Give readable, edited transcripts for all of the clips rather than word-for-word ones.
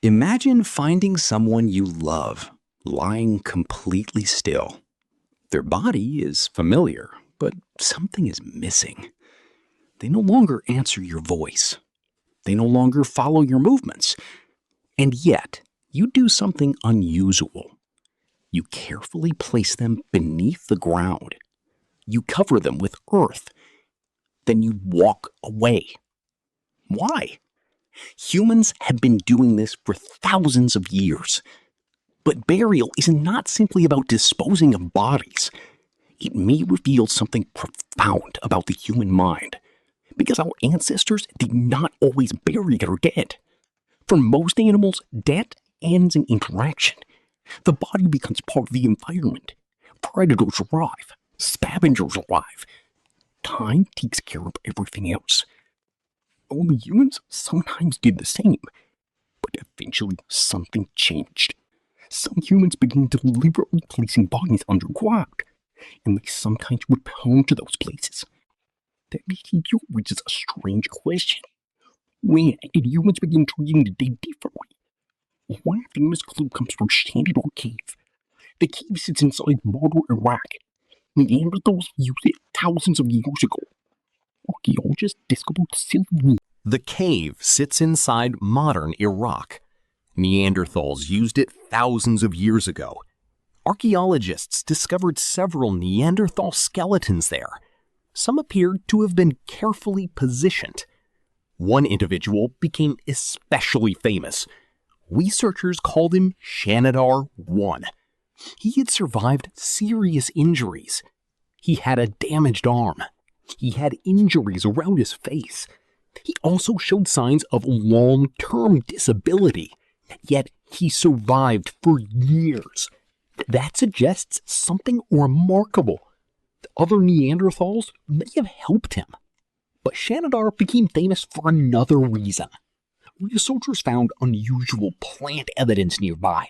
Imagine finding someone you love lying completely still. Their body is familiar, but something is missing. They no longer answer your voice. They no longer follow your movements. And yet, you do something unusual. You carefully place them beneath the ground. You cover them with earth. Then you walk away. Why? Humans have been doing this for thousands of years. But burial is not simply about disposing of bodies. It may reveal something profound about the human mind, because our ancestors did not always bury their dead. For most animals, death ends in interaction. The body becomes part of the environment. Predators arrive. Scavengers arrive. Time takes care of everything else. Only humans sometimes did the same. But eventually something changed. Some humans began deliberately placing bodies underground, and they sometimes returned to those places. That behavior raises a strange question. When did humans begin treating the dead differently? One famous clue comes from Shanidar Cave. The cave sits inside modern Iraq. Neanderthals used it thousands of years ago. Archaeologists discovered silver. The cave sits inside modern Iraq. Neanderthals used it thousands of years ago. Archaeologists discovered several Neanderthal skeletons there. Some appeared to have been carefully positioned. One individual became especially famous. Researchers called him Shanidar I. He had survived serious injuries. He had a damaged arm. He had injuries around his face. He also showed signs of long-term disability. Yet he survived for years. That suggests something remarkable. The other Neanderthals may have helped him. But Shanidar became famous for another reason. Researchers found unusual plant evidence nearby.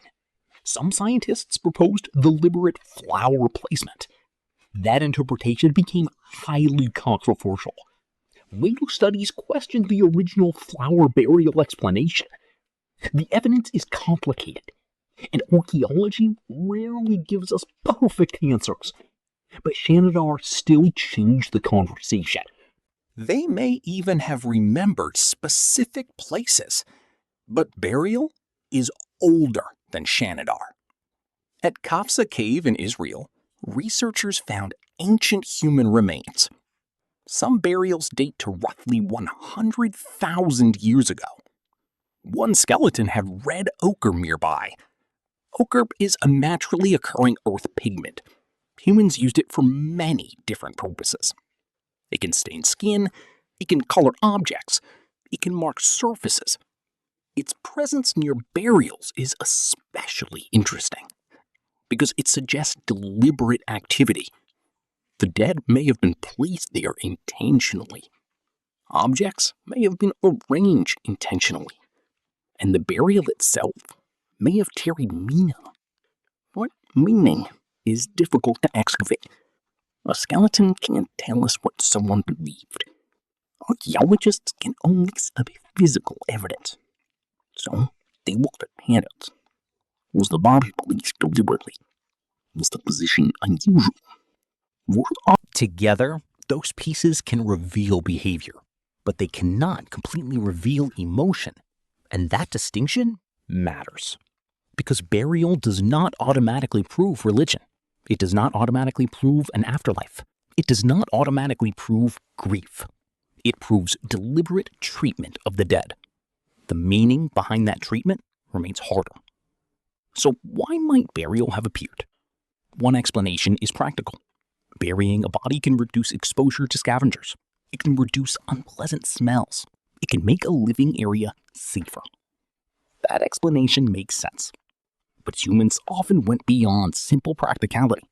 Some scientists proposed deliberate flower placement. That interpretation became highly controversial. Later studies questioned the original flower burial explanation. The evidence is complicated, and archaeology rarely gives us perfect answers. But Shanidar still changed the conversation. They may even have remembered specific places, but burial is older than Shanidar. At Qafzeh Cave in Israel, researchers found ancient human remains. Some burials date to roughly 100,000 years ago. One skeleton had red ochre nearby. Ochre is a naturally occurring earth pigment. Humans used it for many different purposes. It can stain skin, it can color objects, it can mark surfaces. Its presence near burials is especially interesting because it suggests deliberate activity. The dead may have been placed there intentionally. Objects may have been arranged intentionally. And the burial itself may have carried meaning. What meaning is difficult to excavate. A skeleton can't tell us what someone believed. Archaeologists can only study physical evidence. So they looked at patterns. Was the body placed deliberately? Was the position unusual? Together, those pieces can reveal behavior, but they cannot completely reveal emotion. And that distinction matters. Because burial does not automatically prove religion. It does not automatically prove an afterlife. It does not automatically prove grief. It proves deliberate treatment of the dead. The meaning behind that treatment remains harder. So why might burial have appeared? One explanation is practical. Burying a body can reduce exposure to scavengers. It can reduce unpleasant smells. It can make a living area safer. That explanation makes sense. But humans often went beyond simple practicality.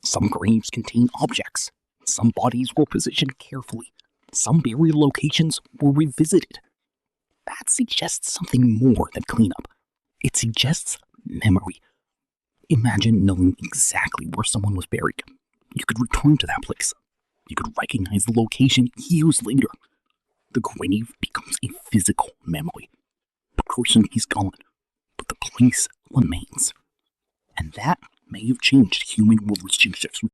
Some graves contain objects. Some bodies were positioned carefully. Some burial locations were revisited. That suggests something more than cleanup. It suggests memory. Imagine knowing exactly where someone was buried. You could return to that place. You could recognize the location years later. The grave becomes a physical memory. The person is gone, trace remains. And that may have changed human relationships with